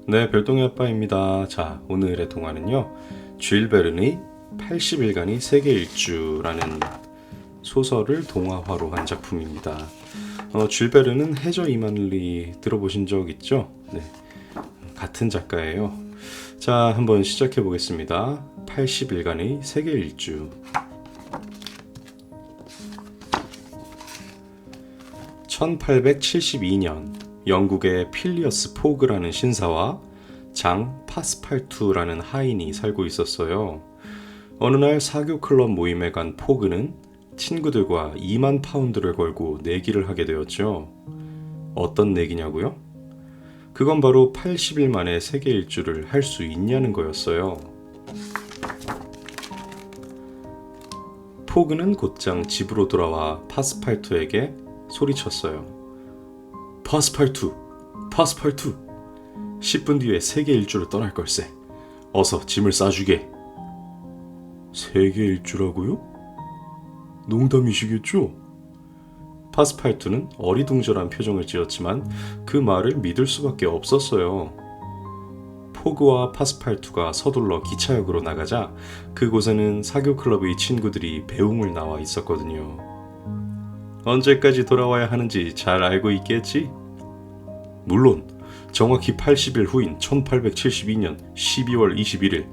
네, 별동의 아빠입니다. 자, 오늘의 동화는요. 쥘 베른의 80일간의 세계 일주라는 소설을 동화화로 한 작품입니다. 쥘 베른은 해저 이만리 들어보신 적 있죠? 네, 같은 작가예요. 자, 한번 시작해 보겠습니다. 80일간의 세계 일주. 1872년 영국의 필리어스 포그라는 신사와 장 파스팔투라는 하인이 살고 있었어요. 어느 날 사교 클럽 모임에 간 포그는 친구들과 2만 파운드를 걸고 내기를 하게 되었죠. 어떤 내기냐고요? 그건 바로 80일 만에 세계 일주를 할 수 있냐는 거였어요. 포그는 곧장 집으로 돌아와 파스팔투에게 소리쳤어요. 파스팔투, 파스팔투. 10분 뒤에 세계 일주를 떠날 걸세. 어서 짐을 싸주게. 세계 일주라고요? 농담이시겠죠? 파스팔투는 어리둥절한 표정을 지었지만 그 말을 믿을 수밖에 없었어요. 포그와 파스팔투가 서둘러 기차역으로 나가자 그곳에는 사교 클럽의 친구들이 배웅을 나와 있었거든요. 언제까지 돌아와야 하는지 잘 알고 있겠지? 물론 정확히 80일 후인 1872년 12월 21일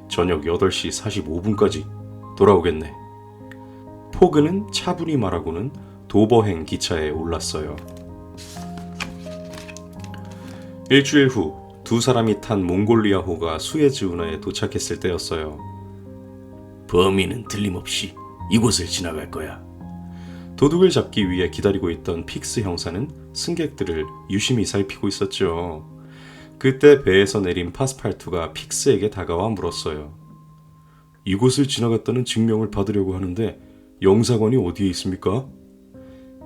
저녁 8시 45분까지 돌아오겠네. 포그는 차분히 말하고는 도버행 기차에 올랐어요. 일주일 후 두 사람이 탄 몽골리아호가 수에즈 운하에 도착했을 때였어요. 범인은 틀림없이 이곳을 지나갈 거야. 도둑을 잡기 위해 기다리고 있던 픽스 형사는 승객들을 유심히 살피고 있었죠. 그때 배에서 내린 파스팔투가 픽스에게 다가와 물었어요. 이곳을 지나갔다는 증명을 받으려고 하는데 영사관이 어디에 있습니까?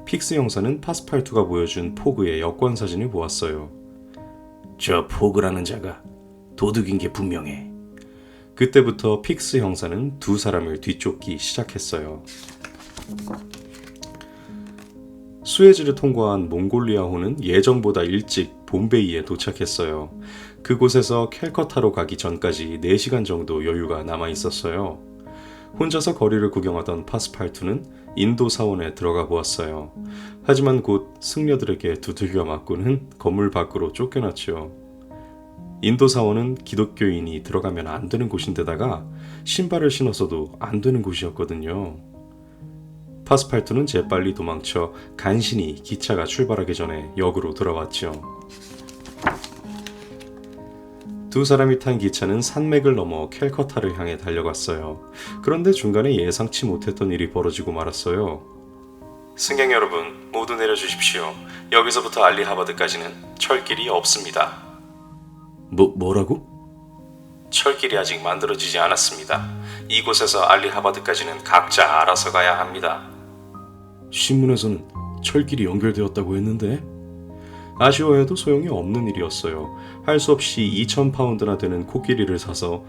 픽스 형사는 파스팔투가 보여준 포그의 여권 사진을 보았어요. 저 포그라는 자가 도둑인 게 분명해. 그때부터 픽스 형사는 두 사람을 뒤쫓기 시작했어요. 수에즈를 통과한 몽골리아호는 예정보다 일찍 봄베이에 도착했어요. 그곳에서 캘커타로 가기 전까지 4시간 정도 여유가 남아 있었어요. 혼자서 거리를 구경하던 파스팔투는 인도 사원에 들어가 보았어요. 하지만 곧 승려들에게 두들겨 맞고는 건물 밖으로 쫓겨났죠. 인도 사원은 기독교인이 들어가면 안 되는 곳인데다가 신발을 신어서도 안 되는 곳이었거든요. 파스팔투는 재빨리 도망쳐 간신히 기차가 출발하기 전에 역으로 돌아왔죠. 두 사람이 탄 기차는 산맥을 넘어 캘커타를 향해 달려갔어요. 그런데 중간에 예상치 못했던 일이 벌어지고 말았어요. 승객 여러분, 모두 내려주십시오. 여기서부터 알리하바드까지는 철길이 없습니다. 뭐라고? 철길이 아직 만들어지지 않았습니다. 이곳에서 알리하바드까지는 각자 알아서 가야 합니다. 신문에서는 철길이 연결되었다고 했는데? 아쉬워해도 소용이 없는 일이었어요. 할 수 없이 2,000파운드나 되는 코끼리를 사서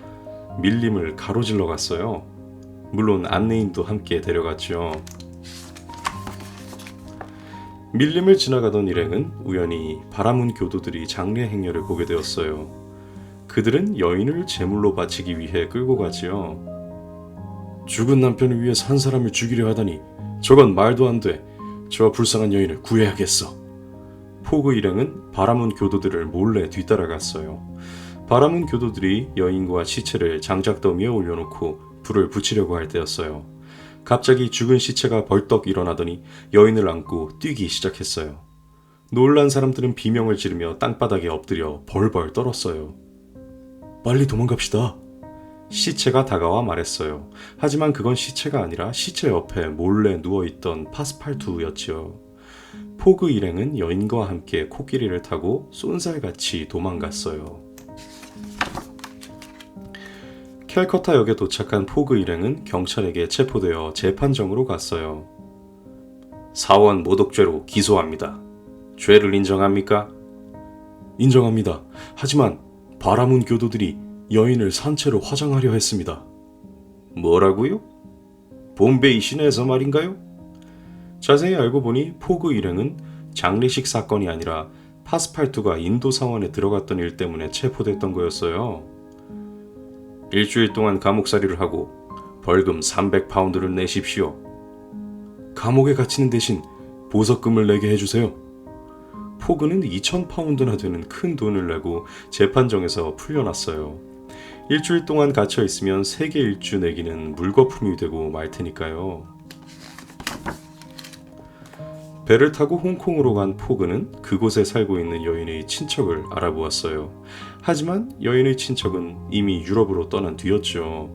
밀림을 가로질러 갔어요. 물론 안내인도 함께 데려갔죠. 밀림을 지나가던 일행은 우연히 바라문 교도들이 장례 행렬을 보게 되었어요. 그들은 여인을 제물로 바치기 위해 끌고 가지요. 죽은 남편을 위해 산 사람을 죽이려 하다니 저건 말도 안 돼. 저 불쌍한 여인을 구해야겠어. 포그 일행은 바라문 교도들을 몰래 뒤따라갔어요. 바라문 교도들이 여인과 시체를 장작더미에 올려놓고 불을 붙이려고 할 때였어요. 갑자기 죽은 시체가 벌떡 일어나더니 여인을 안고 뛰기 시작했어요. 놀란 사람들은 비명을 지르며 땅바닥에 엎드려 벌벌 떨었어요. 빨리 도망갑시다. 시체가 다가와 말했어요. 하지만 그건 시체가 아니라 시체 옆에 몰래 누워있던 파스팔투였지요. 포그 일행은 여인과 함께 코끼리를 타고 쏜살같이 도망갔어요. 캘커타역에 도착한 포그 일행은 경찰에게 체포되어 재판정으로 갔어요. 사원 모독죄로 기소합니다. 죄를 인정합니까? 인정합니다. 하지만 바라문 교도들이 여인을 산채로 화장하려 했습니다. 뭐라고요? 봄베이 시내에서 말인가요? 자세히 알고 보니 포그 일행은 장례식 사건이 아니라 파스팔투가 인도 사원에 들어갔던 일 때문에 체포됐던 거였어요. 일주일 동안 감옥살이를 하고 벌금 300파운드를 내십시오. 감옥에 갇히는 대신 보석금을 내게 해주세요. 포그는 2000파운드나 되는 큰 돈을 내고 재판정에서 풀려났어요. 일주일 동안 갇혀 있으면 세계 일주 내기는 물거품이 되고 말 테니까요. 배를 타고 홍콩으로 간 포그는 그곳에 살고 있는 여인의 친척을 알아보았어요. 하지만 여인의 친척은 이미 유럽으로 떠난 뒤였죠.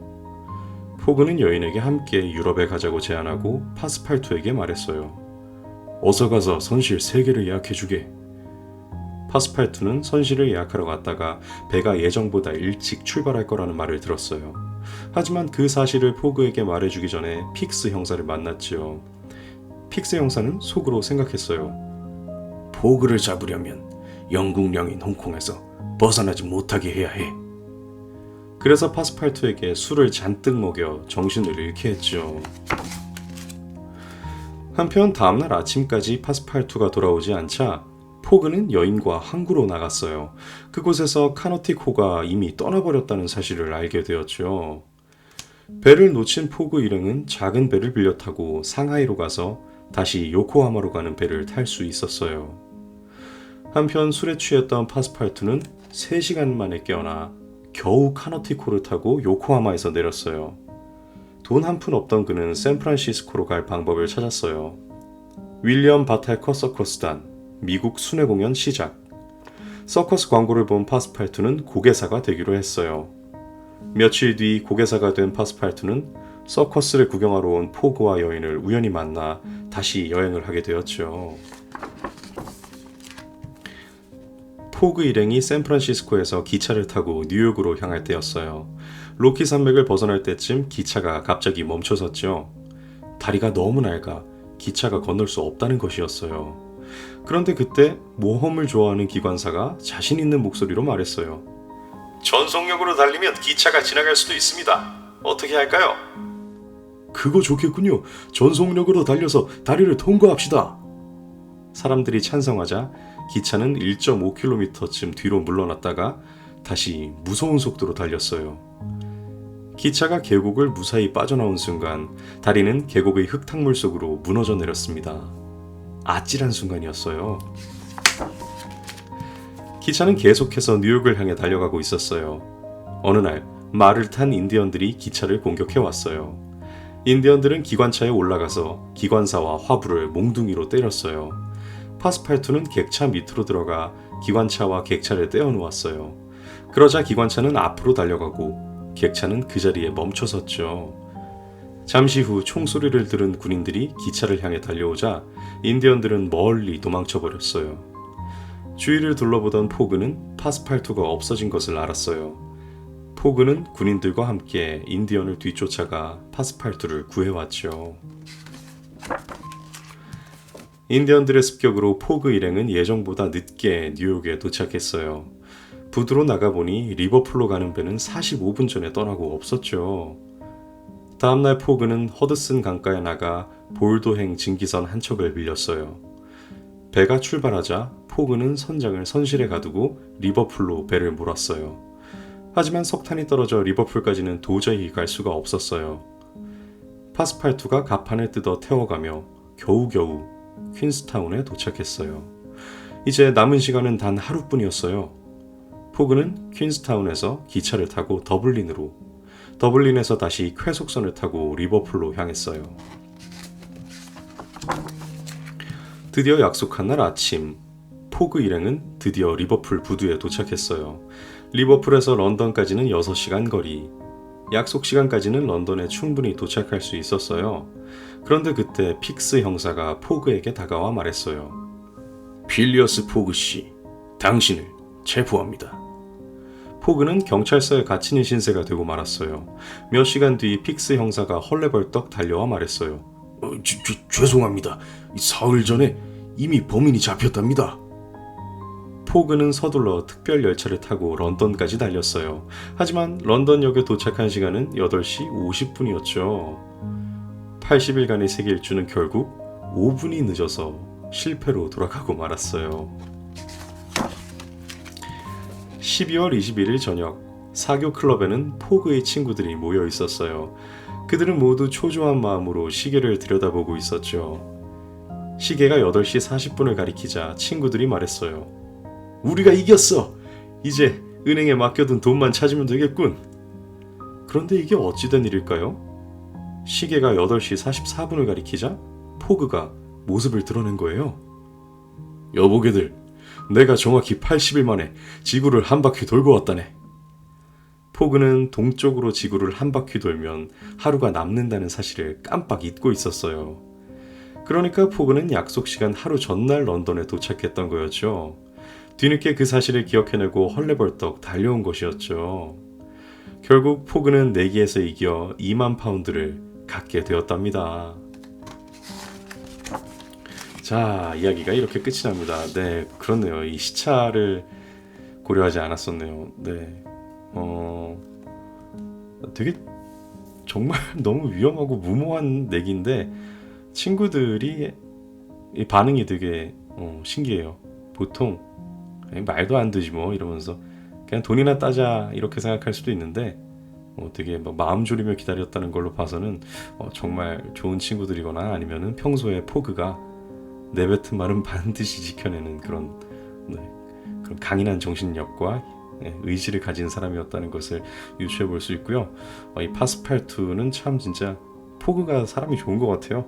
포그는 여인에게 함께 유럽에 가자고 제안하고 파스팔투에게 말했어요. 어서 가서 선실 3개를 예약해주게. 파스팔투는 선실을 예약하러 갔다가 배가 예정보다 일찍 출발할 거라는 말을 들었어요. 하지만 그 사실을 포그에게 말해주기 전에 픽스 형사를 만났지요. 픽스 형사는 속으로 생각했어요. 포그를 잡으려면 영국령인 홍콩에서 벗어나지 못하게 해야 해. 그래서 파스팔투에게 술을 잔뜩 먹여 정신을 잃게 했죠. 한편 다음날 아침까지 파스팔투가 돌아오지 않자 포그는 여인과 항구로 나갔어요. 그곳에서 카노틱호가 이미 떠나버렸다는 사실을 알게 되었죠. 배를 놓친 포그 일행은 작은 배를 빌려 타고 상하이로 가서 다시 요코하마로 가는 배를 탈 수 있었어요. 한편 술에 취했던 파스팔투는 3시간 만에 깨어나 겨우 카노틱호를 타고 요코하마에서 내렸어요. 돈 한 푼 없던 그는 샌프란시스코로 갈 방법을 찾았어요. 윌리엄 바탈커 서커스단, 미국 순회 공연 시작. 서커스 광고를 본 파스팔투는 고개사가 되기로 했어요. 며칠 뒤 고개사가 된 파스팔투는 서커스를 구경하러 온 포그와 여인을 우연히 만나 다시 여행을 하게 되었죠. 포그 일행이 샌프란시스코에서 기차를 타고 뉴욕으로 향할 때였어요. 로키 산맥을 벗어날 때쯤 기차가 갑자기 멈춰섰죠. 다리가 너무 낡아 기차가 건널 수 없다는 것이었어요. 그런데 그때 모험을 좋아하는 기관사가 자신 있는 목소리로 말했어요. 전속력으로 달리면 기차가 지나갈 수도 있습니다. 어떻게 할까요? 그거 좋겠군요. 전속력으로 달려서 다리를 통과합시다. 사람들이 찬성하자 기차는 1.5km쯤 뒤로 물러났다가 다시 무서운 속도로 달렸어요. 기차가 계곡을 무사히 빠져나온 순간 다리는 계곡의 흙탕물 속으로 무너져 내렸습니다. 아찔한 순간이었어요. 기차는 계속해서 뉴욕을 향해 달려가고 있었어요. 어느 날 말을 탄 인디언들이 기차를 공격해 왔어요. 인디언들은 기관차에 올라가서 기관사와 화부를 몽둥이로 때렸어요. 파스팔투는 객차 밑으로 들어가 기관차와 객차를 떼어놓았어요. 그러자 기관차는 앞으로 달려가고 객차는 그 자리에 멈춰섰죠. 잠시 후 총소리를 들은 군인들이 기차를 향해 달려오자 인디언들은 멀리 도망쳐버렸어요. 주위를 둘러보던 포그는 파스팔투가 없어진 것을 알았어요. 포그는 군인들과 함께 인디언을 뒤쫓아가 파스팔투를 구해왔죠. 인디언들의 습격으로 포그 일행은 예정보다 늦게 뉴욕에 도착했어요. 부두로 나가보니 리버풀로 가는 배는 45분 전에 떠나고 없었죠. 다음날 포그는 허드슨 강가에 나가 볼도행 증기선 한 척을 빌렸어요. 배가 출발하자 포그는 선장을 선실에 가두고 리버풀로 배를 몰았어요. 하지만 석탄이 떨어져 리버풀까지는 도저히 갈 수가 없었어요. 파스팔투가 갑판을 뜯어 태워가며 겨우겨우 퀸스타운에 도착했어요. 이제 남은 시간은 단 하루뿐이었어요. 포그는 퀸스타운에서 기차를 타고 더블린으로, 더블린에서 다시 쾌속선을 타고 리버풀로 향했어요. 드디어 약속한 날 아침, 포그 일행은 드디어 리버풀 부두에 도착했어요. 리버풀에서 런던까지는 6시간 거리, 약속 시간까지는 런던에 충분히 도착할 수 있었어요. 그런데 그때 픽스 형사가 포그에게 다가와 말했어요. 필리어스 포그 씨, 당신을 체포합니다. 포그는 경찰서에 갇히는 신세가 되고 말았어요. 몇 시간 뒤 픽스 형사가 헐레벌떡 달려와 말했어요. 죄송합니다. 사흘 전에 이미 범인이 잡혔답니다. 포그는 서둘러 특별 열차를 타고 런던까지 달렸어요. 하지만 런던역에 도착한 시간은 8시 50분이었죠. 80일간의 세계 일주는 결국 5분이 늦어서 실패로 돌아가고 말았어요. 12월 21일 저녁, 사교 클럽에는 포그의 친구들이 모여 있었어요. 그들은 모두 초조한 마음으로 시계를 들여다보고 있었죠. 시계가 8시 40분을 가리키자 친구들이 말했어요. 우리가 이겼어! 이제 은행에 맡겨둔 돈만 찾으면 되겠군. 그런데 이게 어찌된 일일까요? 시계가 8시 44분을 가리키자 포그가 모습을 드러낸 거예요. 여보게들, 내가 정확히 80일 만에 지구를 한 바퀴 돌고 왔다네. 포그는 동쪽으로 지구를 한 바퀴 돌면 하루가 남는다는 사실을 깜빡 잊고 있었어요. 그러니까 포그는 약속 시간 하루 전날 런던에 도착했던 거였죠. 뒤늦게 그 사실을 기억해내고 헐레벌떡 달려온 것이었죠. 결국 포그는 내기에서 이겨 2만 파운드를 갖게 되었답니다. 자, 이야기가 이렇게 끝이 납니다. 네, 그렇네요. 이 시차를 고려하지 않았었네요. 네, 되게 정말 너무 위험하고 무모한 내기인데 친구들이 이 반응이 되게 신기해요. 보통 말도 안 되지 뭐 이러면서 그냥 돈이나 따자 이렇게 생각할 수도 있는데 되게 막 마음 졸이며 기다렸다는 걸로 봐서는 정말 좋은 친구들이거나 아니면은 평소에 포그가 내뱉은 말은 반드시 지켜내는 그런 그런 강인한 정신력과 의지를 가진 사람이었다는 것을 유추해 볼 수 있고요. 이 파스팔투는 참 진짜 포그가 사람이 좋은 것 같아요.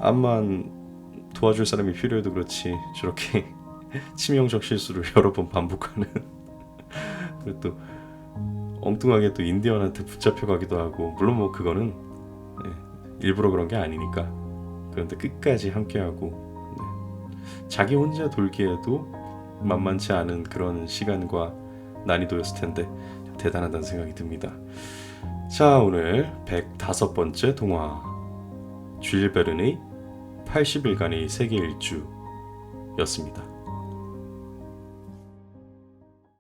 암만 도와줄 사람이 필요해도 그렇지 저렇게 치명적 실수를 여러 번 반복하는 그리고 또 엉뚱하게 또 인디언한테 붙잡혀가기도 하고 물론 뭐 그거는 일부러 그런 게 아니니까 그런데 끝까지 함께하고 자기 혼자 돌기에도 만만치 않은 그런 시간과 난이도였을 텐데 대단하다는 생각이 듭니다. 자, 오늘 105번째 동화 줄리 베른의 80일간의 세계 일주였습니다.